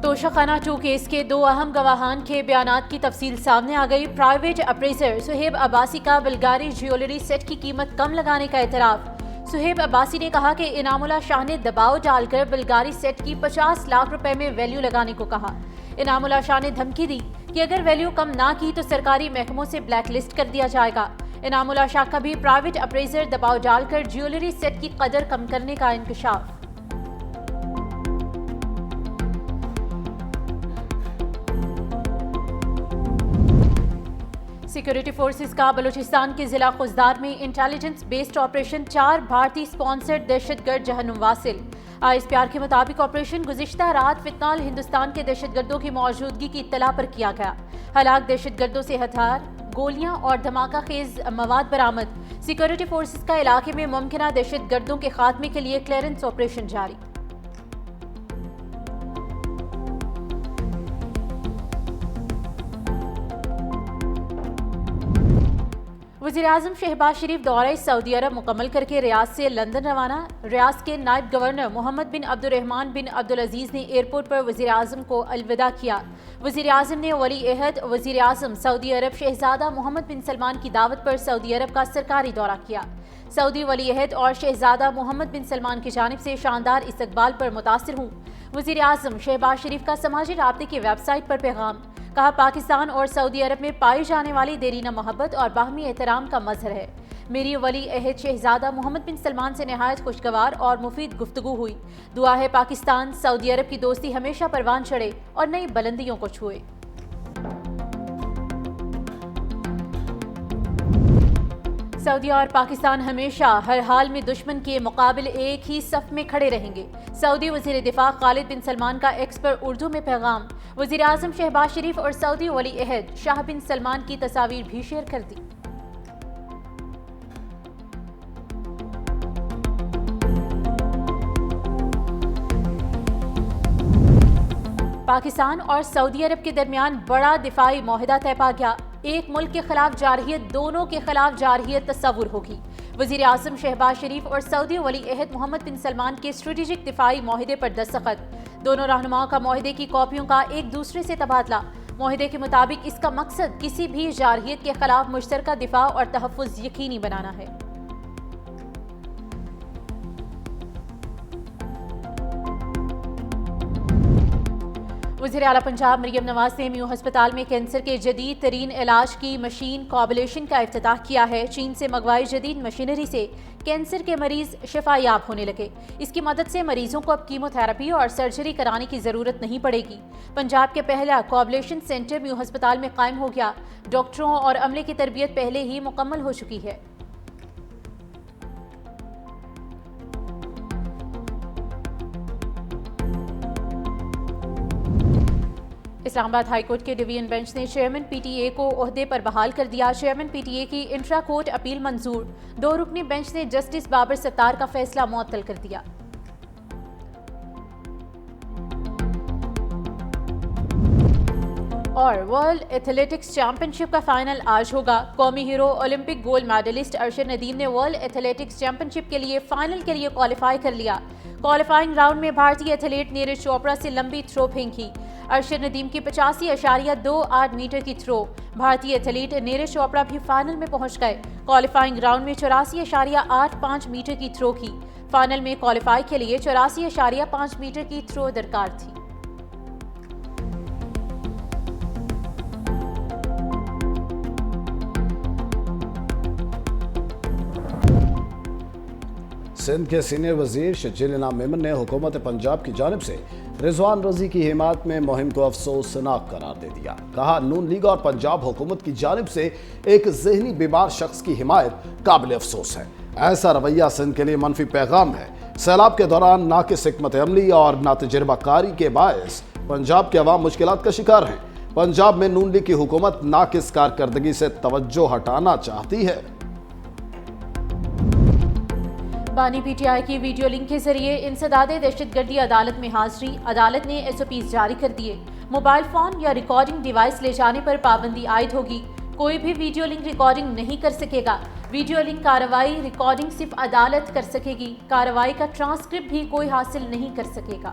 توشہ خانہ 2 کیس کے 2 اہم گواہان کے بیانات کی تفصیل سامنے آ گئی۔ پرائیویٹ اپریزر سہیب عباسی کا بلغاری جیولری سیٹ کی قیمت کم لگانے کا اعتراف۔ سہیب عباسی نے کہا کہ انعام اللہ شاہ نے دباؤ ڈال کر بلغاری سیٹ کی 50 لاکھ روپے میں ویلیو لگانے کو کہا۔ انعام اللہ شاہ نے دھمکی دی کہ اگر ویلیو کم نہ کی تو سرکاری محکموں سے بلیک لسٹ کر دیا جائے گا۔ انعام اللہ شاہ کا بھی پرائیویٹ اپریزر دباؤ ڈال کر جیولری سیٹ کی قدر کم کرنے کا انکشاف۔ سیکورٹی فورسز کا بلوچستان کے ضلع خضدار میں انٹیلیجنس بیسڈ آپریشن 4 بھارتی سپانسرڈ دہشت گرد جہنم واصل۔ ISPR کے مطابق آپریشن گزشتہ رات فتنال ہندوستان کے دہشت گردوں کی موجودگی کی اطلاع پر کیا گیا۔ ہلاک دہشت گردوں سے ہتھیار، گولیاں اور دھماکہ خیز مواد برآمد۔ سیکورٹی فورسز کا علاقے میں ممکنہ دہشت گردوں کے خاتمے کے لیے کلیئرنس آپریشن جاری۔ وزیراعظم شہباز شریف دورہ سعودی عرب مکمل کر کے ریاض سے لندن روانہ۔ ریاض کے نائب گورنر محمد بن عبد الرحمن بن عبدالعزیز نے ایئرپورٹ پر وزیراعظم کو الوداع کیا۔ وزیراعظم نے ولی عہد وزیراعظم سعودی عرب شہزادہ محمد بن سلمان کی دعوت پر سعودی عرب کا سرکاری دورہ کیا۔ سعودی ولی عہد اور شہزادہ محمد بن سلمان کی جانب سے شاندار استقبال پر متاثر ہوں۔ وزیراعظم شہباز شریف کا سماجی رابطے کی ویب سائٹ پر پیغام، کہا پاکستان اور سعودی عرب میں پائی جانے والی دیرینہ محبت اور باہمی احترام کا مظہر ہے۔ میری ولی عہد شہزادہ محمد بن سلمان سے نہایت خوشگوار اور مفید گفتگو ہوئی۔ دعا ہے پاکستان سعودی عرب کی دوستی ہمیشہ پروان چڑھے اور نئی بلندیوں کو چھوئے۔ سعودی اور پاکستان ہمیشہ ہر حال میں دشمن کے مقابل ایک ہی صف میں کھڑے رہیں گے۔ سعودی وزیر دفاع خالد بن سلمان کا ایکس پر اردو میں پیغام۔ وزیراعظم شہباز شریف اور سعودی ولی عہد شاہ بن سلمان کی تصاویر بھی شیئر کر دی۔ پاکستان اور سعودی عرب کے درمیان بڑا دفاعی معاہدہ طے پا گیا۔ ایک ملک کے خلاف جارحیت دونوں کے خلاف جارحیت تصور ہوگی۔ وزیر اعظم شہباز شریف اور سعودی ولی عہد محمد بن سلمان کے اسٹریٹجک دفاعی معاہدے پر دستخط۔ دونوں رہنماؤں کا معاہدے کی کاپیوں کا ایک دوسرے سے تبادلہ۔ معاہدے کے مطابق اس کا مقصد کسی بھی جارحیت کے خلاف مشترکہ دفاع اور تحفظ یقینی بنانا ہے۔ وزیر اعلیٰ پنجاب مریم نواز نے میو ہسپتال میں کینسر کے جدید ترین علاج کی مشین کوابلیشن کا افتتاح کیا ہے۔ چین سے منگوائی جدید مشینری سے کینسر کے مریض شفا یاب ہونے لگے۔ اس کی مدد سے مریضوں کو اب کیمو تھراپی اور سرجری کرانے کی ضرورت نہیں پڑے گی۔ پنجاب کے پہلا کوابلیشن سینٹر میو ہسپتال میں قائم ہو گیا۔ ڈاکٹروں اور عملے کی تربیت پہلے ہی مکمل ہو چکی ہے۔ اسلام آباد ہائی کورٹ کے ڈویژن بینچ نے چیئرمین پی ٹی اے کو عہدے پر بحال کر دیا۔ چیئرمین پی ٹی اے کی انٹرا کورٹ اپیل منظور۔ 2 رکنی بینچ نے جسٹس بابر ستار کا فیصلہ معطل کر دیا۔ اور ورلڈ ایتھلیٹکس چیمپئن شپ کا فائنل آج ہوگا۔ قومی hero Olympic gold medalist Arshad Nadeem نے ورلڈ ایتھلیٹکس چیمپئن شپ کے لیے فائنل کے لیے کوالیفائی کر لیا۔ کوالیفائنگ راؤنڈ میں بھارتی ایتھلیٹ نیرج چوپڑا سے لمبی تھرو پھینکی۔ ارشد ندیم کی 85.28 میٹر کی تھرو۔ بھارتی ایتھلیٹ نیرج چوپڑا بھی فائنل میں پہنچ گئے۔ کوالیفائنگ راؤنڈ میں 84.85 میٹر کی تھرو کی۔ فائنل میں کوالیفائی کے لیے 84.5 میٹر کی تھرو درکار تھی۔ سندھ کے سینئر وزیر شجیل انعام میمن نے حکومت پنجاب کی جانب سے رضوان رضی کی حمایت میں مہم کو افسوسناک قرار دے دیا۔ کہا نون لیگ اور پنجاب حکومت کی جانب سے ایک ذہنی بیمار شخص کی حمایت قابل افسوس ہے۔ ایسا رویہ سندھ کے لیے منفی پیغام ہے۔ سیلاب کے دوران ناقص حکمت عملی اور ناتجربہ کاری کے باعث پنجاب کے عوام مشکلات کا شکار ہیں۔ پنجاب میں نون لیگ کی حکومت ناقص کارکردگی سے توجہ ہٹانا چاہتی ہے۔ بانی پی ٹی آئی کی ویڈیو لنک کے ذریعے انسداد دہشت گردی عدالت میں حاضری۔ عدالت نے SOPs جاری کر دیے۔ موبائل فون یا ریکارڈنگ ڈیوائس لے جانے پر پابندی عائد ہوگی۔ کوئی بھی ویڈیو لنک ریکارڈنگ نہیں کر سکے گا۔ ویڈیو لنک کارروائی ریکارڈنگ صرف عدالت کر سکے گی۔ کارروائی کا ٹرانسکرپٹ بھی کوئی حاصل نہیں کر سکے گا۔